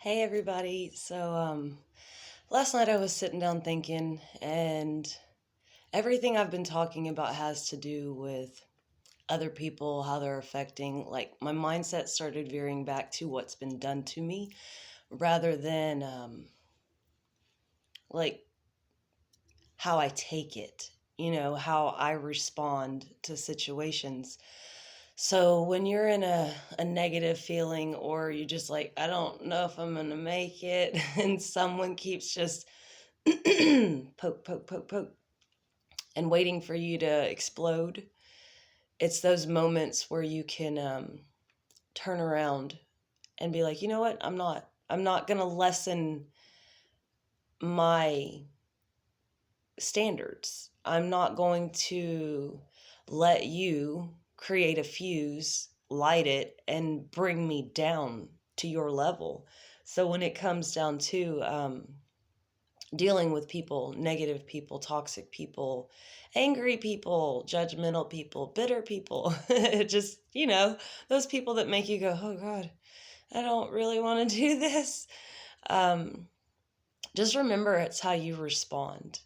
Hey everybody. Last night I was sitting down thinking, and everything I've been talking about has to do with other people, how they're affecting, like my mindset started veering back to what's been done to me rather than like how I take it, how I respond to situations. So when you're in a negative feeling, or you just like, I don't know if I'm gonna make it, and someone keeps just poke, poke, poke, poke, and waiting for you to explode. It's those moments where you can turn around and be like, you know what? I'm not going to lessen my standards. I'm not going to let you create a fuse, light it, and bring me down to your level. So when it comes down to dealing with people, negative people, toxic people, angry people, judgmental people, bitter people. Just, those people that make you go, oh God, I don't really want to do this. Um, just remember it's how you respond.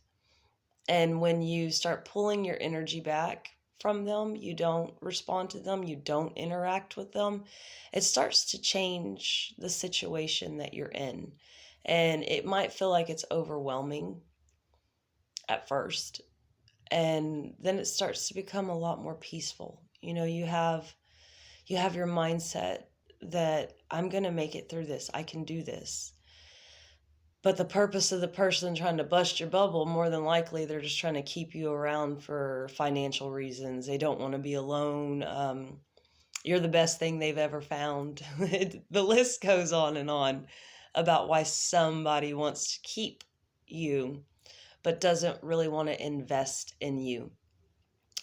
And when you start pulling your energy back from them, you don't respond to them, you don't interact with them, it starts to change the situation that you're in. And it might feel like it's overwhelming at first, and then it starts to become a lot more peaceful. You have your mindset that I'm going to make it through this, I can do this. But the purpose of the person trying to bust your bubble, more than likely they're just trying to keep you around for financial reasons. They don't want to be alone. You're the best thing they've ever found. The list goes on and on about why somebody wants to keep you but doesn't really want to invest in you.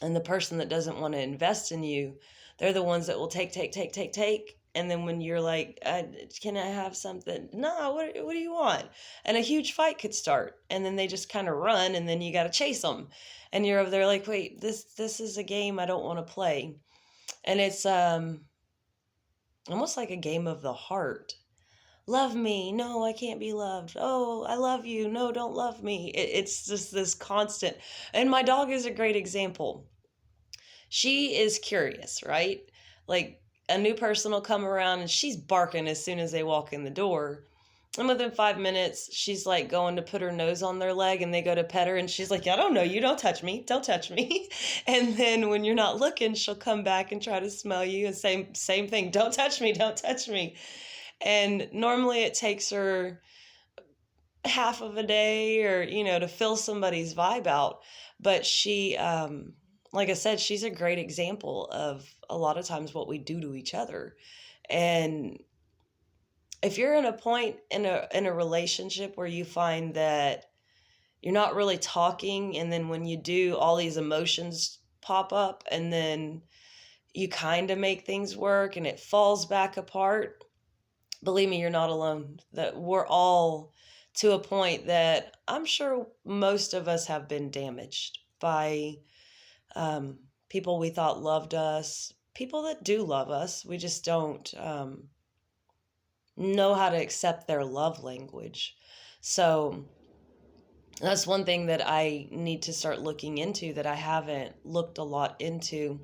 And the person that doesn't want to invest in you, they're the ones that will take, take, take, take, take. And then when you're like, can I have something? No, what do you want? And a huge fight could start. And then they just kind of run, and then you got to chase them. And you're over there like, wait, this is a game I don't want to play. And it's almost like a game of the heart. Love me. No, I can't be loved. Oh, I love you. No, don't love me. It's just this constant. And my dog is a great example. She is curious, right? Like, a new person will come around and she's barking as soon as they walk in the door. And within 5 minutes, she's like going to put her nose on their leg, and they go to pet her, and she's like, yeah, I don't know you. Don't touch me. Don't touch me. And then when you're not looking, she'll come back and try to smell you, and same thing. Don't touch me. Don't touch me. And normally it takes her half of a day, or to fill somebody's vibe out. But she, like I said, she's a great example of a lot of times what we do to each other. And if you're in a point in a relationship where you find that you're not really talking, and then when you do, all these emotions pop up, and then you kind of make things work and it falls back apart, believe me, you're not alone. That we're all to a point that I'm sure most of us have been damaged by people we thought loved us, people that do love us. We just don't know how to accept their love language. So that's one thing that I need to start looking into, that I haven't looked a lot into.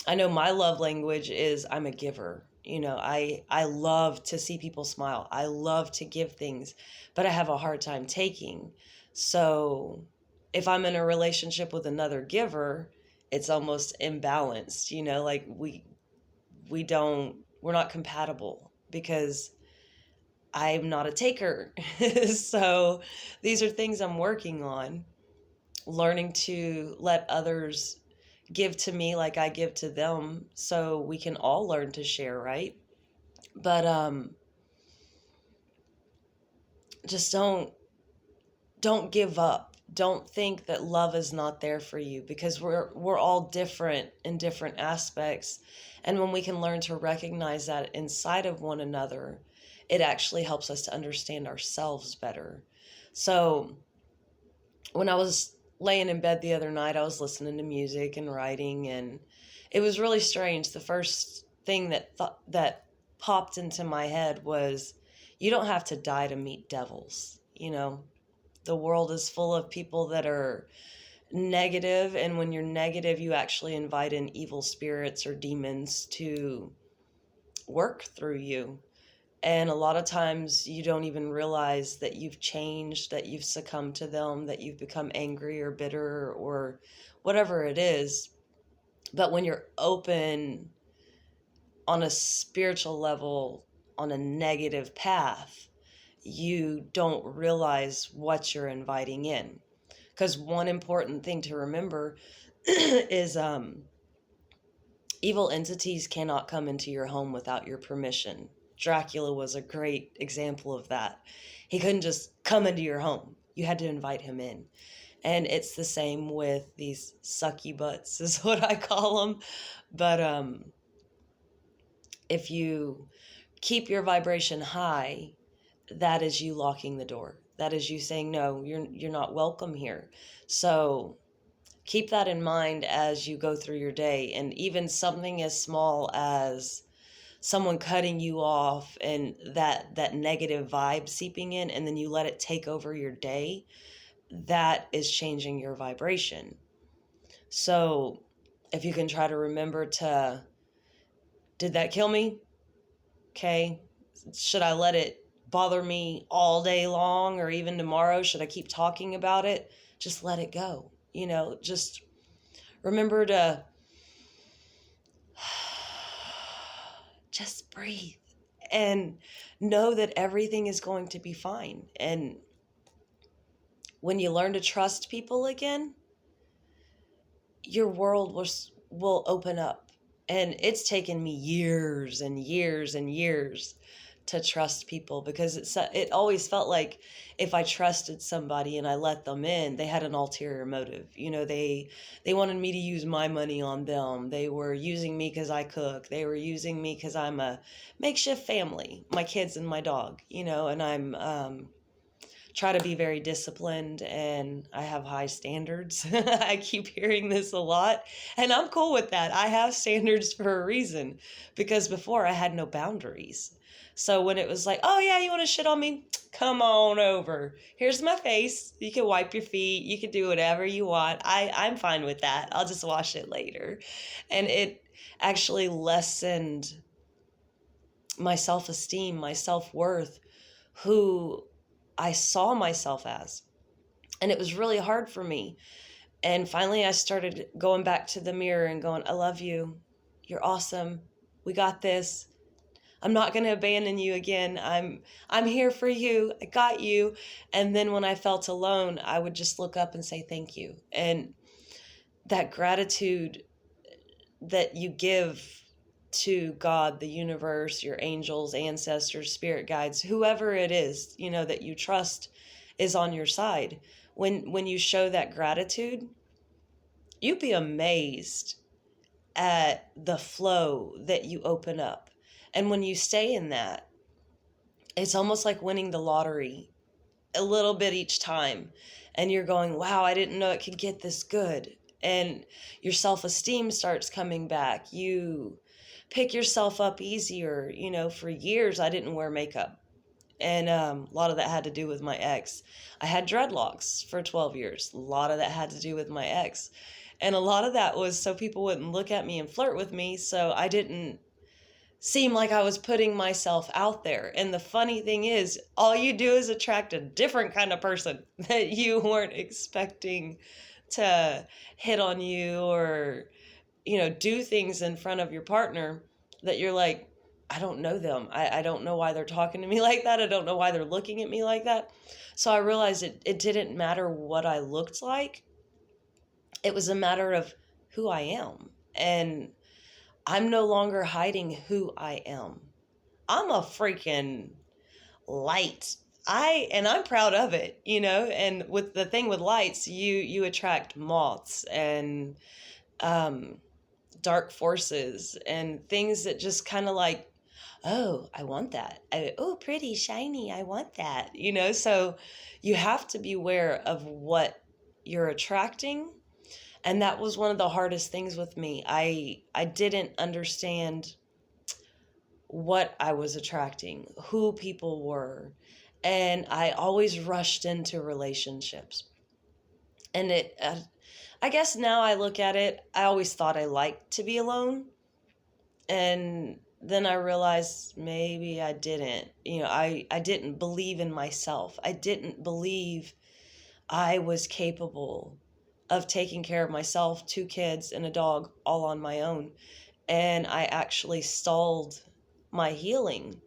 I know my love language is I'm a giver. I love to see people smile. I love to give things, but I have a hard time taking. So if I'm in a relationship with another giver, it's almost imbalanced, like we're not compatible because I'm not a taker. So these are things I'm working on, learning to let others give to me like I give to them, so we can all learn to share, right? But just don't give up. Don't think that love is not there for you, because we're all different in different aspects. And when we can learn to recognize that inside of one another, it actually helps us to understand ourselves better. So when I was laying in bed the other night, I was listening to music and writing, and it was really strange. The first thing that popped into my head was, you don't have to die to meet devils. The world is full of people that are negative, and when you're negative, you actually invite in evil spirits or demons to work through you. And a lot of times you don't even realize that you've changed, that you've succumbed to them, that you've become angry or bitter or whatever it is. But when you're open on a spiritual level, on a negative path, you don't realize what you're inviting in. Because one important thing to remember is evil entities cannot come into your home without your permission. Dracula was a great example of that. He couldn't just come into your home. You had to invite him in. And it's the same with these sucky butts, is what I call them. But if you keep your vibration high, that is you locking the door. That is you saying, no, you're not welcome here. So keep that in mind as you go through your day. And even something as small as someone cutting you off and that negative vibe seeping in, and then you let it take over your day, that is changing your vibration. So if you can try to remember to, did that kill me? Okay. Should I let it bother me all day long or even tomorrow? Should I keep talking about it? Just let it go. Just remember to just breathe and know that everything is going to be fine. And when you learn to trust people again, your world will open up. And it's taken me years and years and years to trust people, because it always felt like if I trusted somebody and I let them in, they had an ulterior motive. They wanted me to use my money on them. They were using me because I cook. They were using me because I'm a makeshift family, my kids and my dog, and I'm try to be very disciplined, and I have high standards. I keep hearing this a lot, and I'm cool with that. I have standards for a reason, because before I had no boundaries. So when it was like, oh yeah, you want to shit on me? Come on over. Here's my face. You can wipe your feet. You can do whatever you want. I'm fine with that. I'll just wash it later. And it actually lessened my self-esteem, my self-worth, who I saw myself as. And it was really hard for me. And finally I started going back to the mirror and going, I love you. You're awesome. We got this. I'm not going to abandon you again. I'm here for you. I got you. And then when I felt alone, I would just look up and say thank you. And that gratitude that you give to God, the universe, your angels, ancestors, spirit guides, whoever it is, that you trust is on your side. When you show that gratitude, you'd be amazed at the flow that you open up. And when you stay in that, it's almost like winning the lottery a little bit each time. And you're going, wow, I didn't know it could get this good. And your self-esteem starts coming back. You pick yourself up easier. For years, I didn't wear makeup. And a lot of that had to do with my ex. I had dreadlocks for 12 years. A lot of that had to do with my ex. And a lot of that was so people wouldn't look at me and flirt with me, so I didn't seem like I was putting myself out there. And the funny thing is, all you do is attract a different kind of person that you weren't expecting to hit on you or, do things in front of your partner that you're like, I don't know them. I don't know why they're talking to me like that. I don't know why they're looking at me like that. So I realized it didn't matter what I looked like. It was a matter of who I am. And I'm no longer hiding who I am. I'm a freaking light. I'm proud of it, and with the thing with lights, you attract moths and dark forces and things that just kind of like, oh, I want that. Oh, pretty, shiny, I want that, so you have to be aware of what you're attracting. And that was one of the hardest things with me. I didn't understand what I was attracting, who people were. And I always rushed into relationships. And I guess now I look at it, I always thought I liked to be alone. And then I realized maybe I didn't. I didn't believe in myself. I didn't believe I was capable of taking care of myself, two kids, and a dog all on my own. And I actually stalled my healing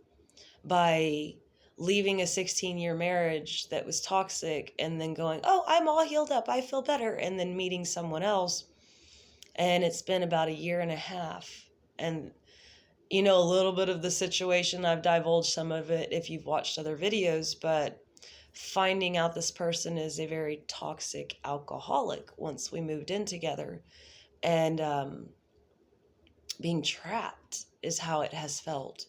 by leaving a 16-year marriage that was toxic and then going, oh, I'm all healed up, I feel better, and then meeting someone else. And it's been about a year and a half. And a little bit of the situation, I've divulged some of it if you've watched other videos, but finding out this person is a very toxic alcoholic once we moved in together. And being trapped is how it has felt,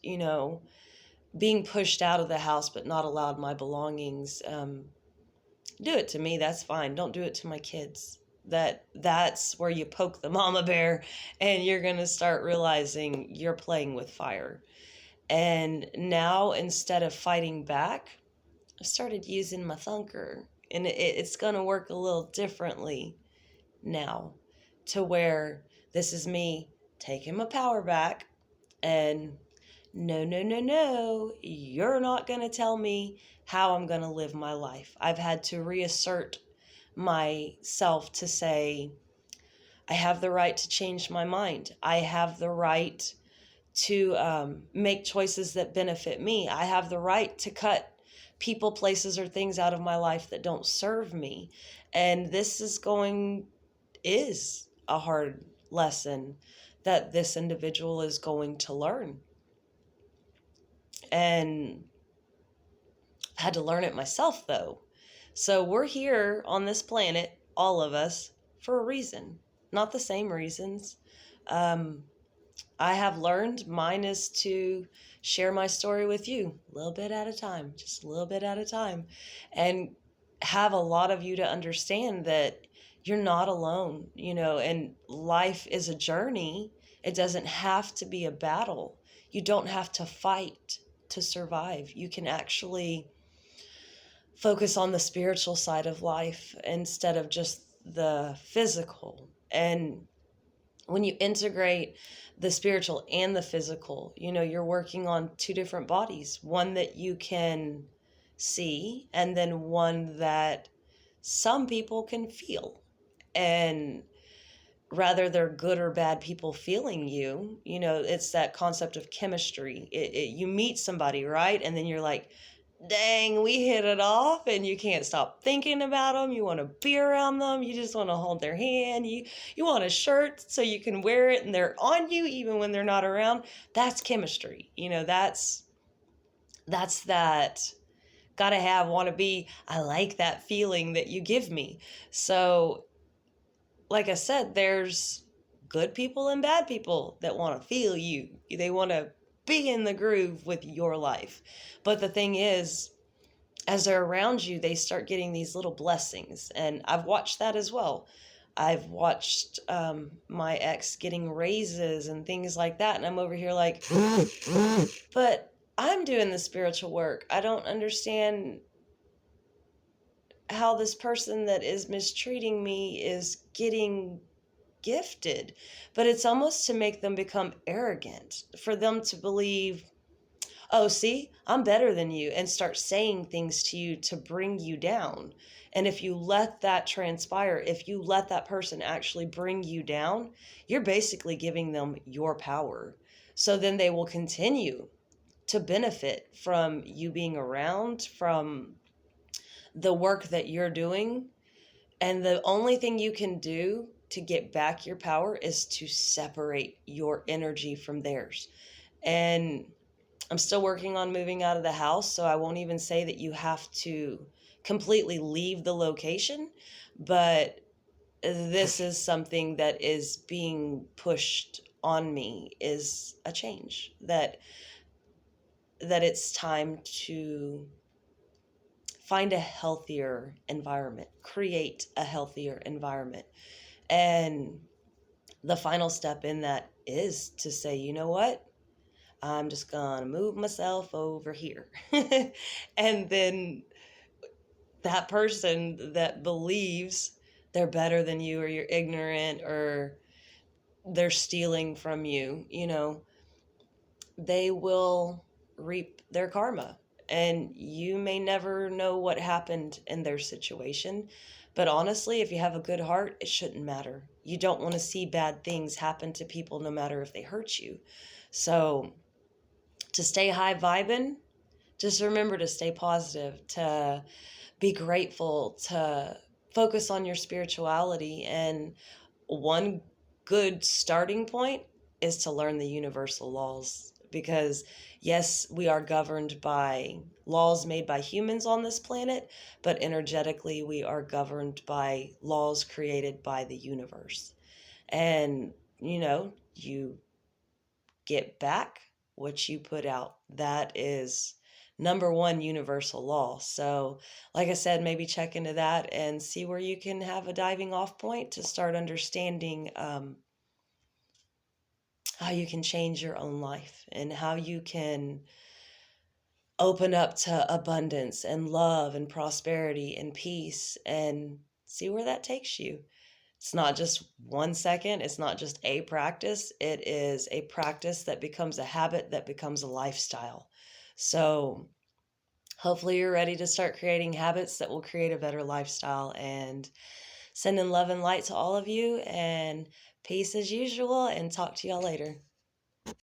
being pushed out of the house but not allowed my belongings. Do it to me, that's fine. Don't do it to my kids. That's where you poke the mama bear, and you're going to start realizing you're playing with fire. And now, instead of fighting back, I started using my thunker, and it's going to work a little differently now, to where this is me taking my power back and no, no, no, no, you're not going to tell me how I'm going to live my life. I've had to reassert myself to say, I have the right to change my mind. I have the right to make choices that benefit me. I have the right to cut people, places, or things out of my life that don't serve me. And this is a hard lesson that this individual is going to learn. And I had to learn it myself, though. So we're here on this planet, all of us, for a reason. Not the same reasons. I have learned mine is to share my story with you a little bit at a time, just a little bit at a time, and have a lot of you to understand that you're not alone, and life is a journey. It doesn't have to be a battle. You don't have to fight to survive. You can actually focus on the spiritual side of life instead of just the physical. And when you integrate the spiritual and the physical, you're working on two different bodies, one that you can see and then one that some people can feel. And rather they're good or bad people feeling you, it's that concept of chemistry. You meet somebody, right? And then you're like, dang, we hit it off, and you can't stop thinking about them. You want to be around them. You just want to hold their hand. You want a shirt so you can wear it and they're on you even when they're not around. That's chemistry. That's that gotta have, want to be, I like that feeling that you give me. So, like I said, there's good people and bad people that want to feel you. They want to be in the groove with your life. But the thing is, as they're around you, they start getting these little blessings. And I've watched that as well. I've watched my ex getting raises and things like that. And I'm over here like, but I'm doing the spiritual work. I don't understand how this person that is mistreating me is getting gifted. But it's almost to make them become arrogant, for them to believe, oh, see, I'm better than you, and start saying things to you to bring you down. And if you let that transpire, if you let that person actually bring you down, you're basically giving them your power. So then they will continue to benefit from you being around, from the work that you're doing. And the only thing you can do to get back your power is to separate your energy from theirs. And I'm still working on moving out of the house, so I won't even say that you have to completely leave the location, but this is something that is being pushed on me, is a change, that it's time to find a healthier environment, create a healthier environment. And the final step in that is to say, you know what? I'm just gonna move myself over here. And then that person that believes they're better than you, or you're ignorant, or they're stealing from you, they will reap their karma. And you may never know what happened in their situation. But honestly, if you have a good heart, it shouldn't matter. You don't want to see bad things happen to people, no matter if they hurt you. So, to stay high vibing, just remember to stay positive, to be grateful, to focus on your spirituality. And one good starting point is to learn the universal laws, because yes, we are governed by laws made by humans on this planet, but energetically we are governed by laws created by the universe. And you get back what you put out. That is number one universal law. So, like I said, maybe check into that and see where you can have a diving off point to start understanding how you can change your own life, and how you can open up to abundance and love and prosperity and peace, and see where that takes you. It's not just 1 second, it's not just a practice, it is a practice that becomes a habit, that becomes a lifestyle. So, hopefully, you're ready to start creating habits that will create a better lifestyle. And sending love and light to all of you, and peace as usual, and talk to y'all later.